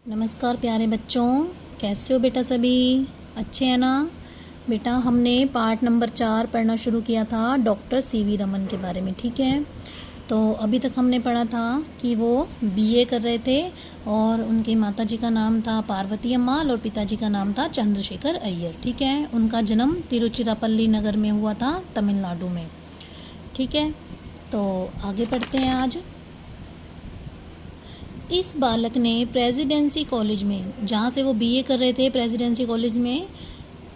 नमस्कार प्यारे बच्चों, कैसे हो बेटा? सभी अच्छे हैं ना? बेटा हमने पार्ट नंबर 4 पढ़ना शुरू किया था डॉक्टर सीवी रमन के बारे में। ठीक है, तो अभी तक हमने पढ़ा था कि वो बीए कर रहे थे और उनकी माताजी का नाम था पार्वती अम्माल और पिताजी का नाम था चंद्रशेखर अय्यर। ठीक है, उनका जन्म तिरुचिरापल्ली नगर में हुआ था, तमिलनाडु में। ठीक है, तो आगे पढ़ते हैं। आज इस बालक ने प्रेसिडेंसी कॉलेज में, जहाँ से वो बीए कर रहे थे, प्रेसिडेंसी कॉलेज में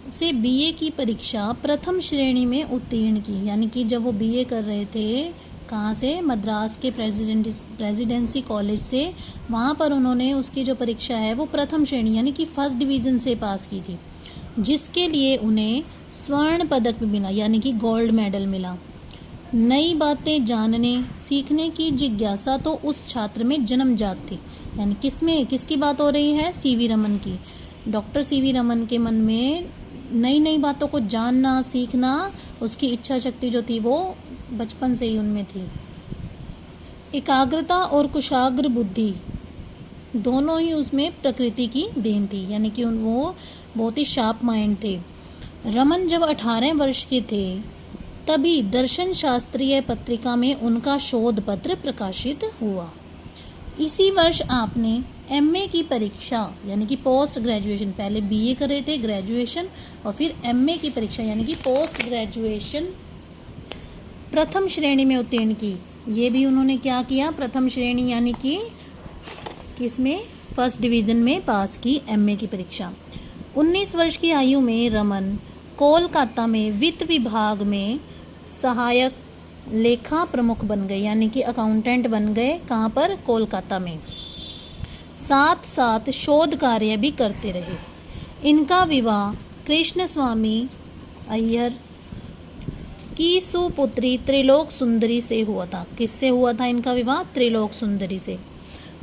से बीए की परीक्षा प्रथम श्रेणी में उत्तीर्ण की। यानी कि जब वो बीए कर रहे थे, कहाँ से? मद्रास के प्रेसिडेंसी कॉलेज से, वहाँ पर उन्होंने उसकी जो परीक्षा है वो प्रथम श्रेणी यानी कि फर्स्ट डिवीज़न से पास की थी, जिसके लिए उन्हें स्वर्ण पदक मिला यानी कि गोल्ड मेडल मिला। नई बातें जानने सीखने की जिज्ञासा तो उस छात्र में जन्मजात थी। यानी किसकी बात हो रही है? सीवी रमन की। डॉक्टर सीवी रमन के मन में नई नई बातों को जानना सीखना, उसकी इच्छा शक्ति जो थी वो बचपन से ही उनमें थी। एकाग्रता और कुशाग्र बुद्धि दोनों ही उसमें प्रकृति की देन थी, यानी कि वो बहुत ही शार्प माइंड थे। रमन जब 18 वर्ष के थे तभी दर्शन शास्त्रीय पत्रिका में उनका शोध पत्र प्रकाशित हुआ। इसी वर्ष आपने एमए की परीक्षा यानी कि पोस्ट ग्रेजुएशन, पहले बीए कर रहे थे ग्रेजुएशन और फिर एमए की परीक्षा यानी कि पोस्ट ग्रेजुएशन प्रथम श्रेणी में उत्तीर्ण की। ये भी उन्होंने क्या किया? प्रथम श्रेणी यानी कि किसमें? फर्स्ट डिवीज़न में पास की एमए की परीक्षा। 19 वर्ष की आयु में रमन कोलकाता में वित्त विभाग में सहायक लेखा प्रमुख बन गए, यानी कि अकाउंटेंट बन गए। कहाँ पर? कोलकाता में। साथ साथ शोध कार्य भी करते रहे। इनका विवाह कृष्ण स्वामी अय्यर की सुपुत्री त्रिलोक सुंदरी से हुआ था। किससे हुआ था इनका विवाह? त्रिलोक सुंदरी से।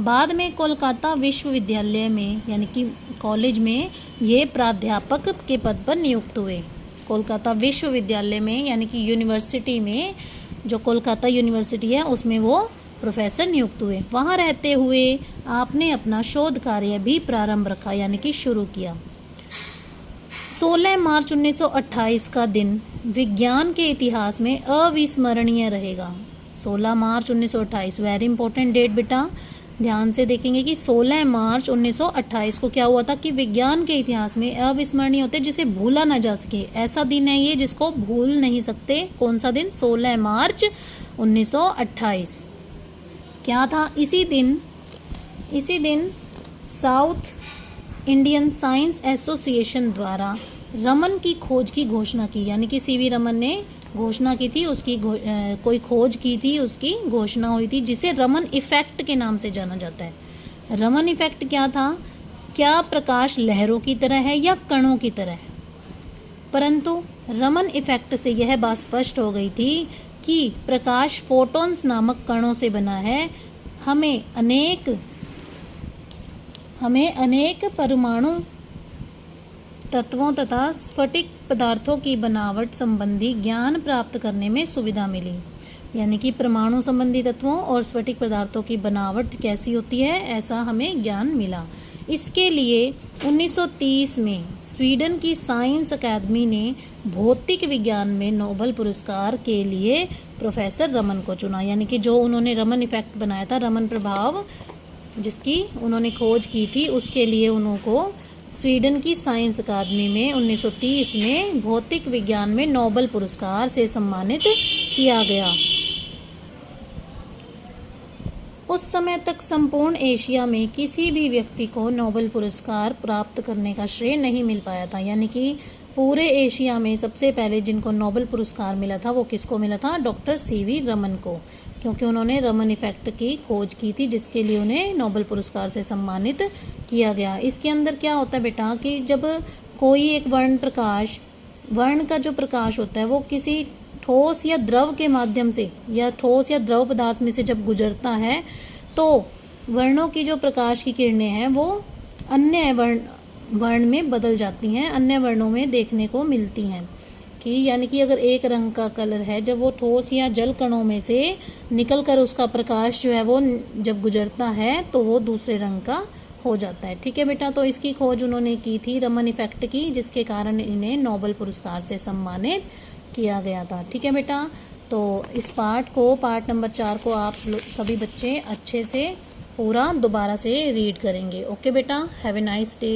बाद में कोलकाता विश्वविद्यालय में यानी कि कॉलेज में ये प्राध्यापक के पद पर नियुक्त हुए। कोलकाता विश्वविद्यालय में यानी कि यूनिवर्सिटी में, जो कोलकाता यूनिवर्सिटी है उसमें वो प्रोफेसर नियुक्त हुए। वहाँ रहते हुए आपने अपना शोध कार्य भी प्रारंभ रखा यानी कि शुरू किया। 16 मार्च 1928 का दिन विज्ञान के इतिहास में अविस्मरणीय रहेगा। 16 मार्च 1928 वेरी इंपॉर्टेंट डेट बेटा, ध्यान से देखेंगे कि 16 मार्च 1928 को क्या हुआ था कि विज्ञान के इतिहास में अविस्मरणीय होते, जिसे भूला ना जा सके। ऐसा दिन है ये जिसको भूल नहीं सकते। कौन सा दिन? 16 मार्च 1928। क्या था इसी दिन साउथ इंडियन साइंस एसोसिएशन द्वारा रमन की खोज की घोषणा की। यानी कि सीवी रमन ने घोषणा की थी, उसकी कोई खोज की थी, उसकी घोषणा हुई थी, जिसे रमन इफेक्ट के नाम से जाना जाता है। रमन इफेक्ट क्या था? क्या प्रकाश लहरों की तरह है या कणों की तरह है? परंतु रमन इफेक्ट से यह बात स्पष्ट हो गई थी कि प्रकाश फोटॉन्स नामक कणों से बना है। हमें अनेक परमाणु तत्वों तथा स्फटिक पदार्थों की बनावट संबंधी ज्ञान प्राप्त करने में सुविधा मिली। यानी कि परमाणु संबंधी तत्वों और स्फटिक पदार्थों की बनावट कैसी होती है, ऐसा हमें ज्ञान मिला। इसके लिए 1930 में स्वीडन की साइंस अकादमी ने भौतिक विज्ञान में नोबेल पुरस्कार के लिए प्रोफेसर रमन को चुना। यानी कि जो उन्होंने रमन इफेक्ट बनाया था, रमन प्रभाव जिसकी उन्होंने खोज की थी, उसके लिए उनको स्वीडन की साइंस अकादमी में 1930 में भौतिक विज्ञान में नोबेल पुरस्कार से सम्मानित किया गया। उस समय तक संपूर्ण एशिया में किसी भी व्यक्ति को नोबेल पुरस्कार प्राप्त करने का श्रेय नहीं मिल पाया था। यानी कि पूरे एशिया में सबसे पहले जिनको नोबेल पुरस्कार मिला था वो किसको मिला था? डॉक्टर सीवी रमन को, क्योंकि उन्होंने रमन इफेक्ट की खोज की थी, जिसके लिए उन्हें नोबेल पुरस्कार से सम्मानित किया गया। इसके अंदर क्या होता है बेटा कि जब कोई एक वर्ण का जो प्रकाश होता है वो किसी ठोस या द्रव के माध्यम से या ठोस या द्रव पदार्थ में से जब गुजरता है तो वर्णों की जो प्रकाश की किरणें हैं वो अन्य वर्ण में बदल जाती हैं, अन्य वर्णों में देखने को मिलती हैं। कि यानी कि अगर एक रंग का कलर है, जब वो ठोस या जल कणों में से निकल कर उसका प्रकाश जो है वो जब गुजरता है तो वो दूसरे रंग का हो जाता है। ठीक है बेटा, तो इसकी खोज उन्होंने की थी, रमन इफ़ेक्ट की, जिसके कारण इन्हें नोबेल पुरस्कार से सम्मानित किया गया था। ठीक है बेटा, तो इस पार्ट नंबर 4 को आप सभी बच्चे अच्छे से पूरा दोबारा से रीड करेंगे। ओके बेटा, हैव ए नाइस डे।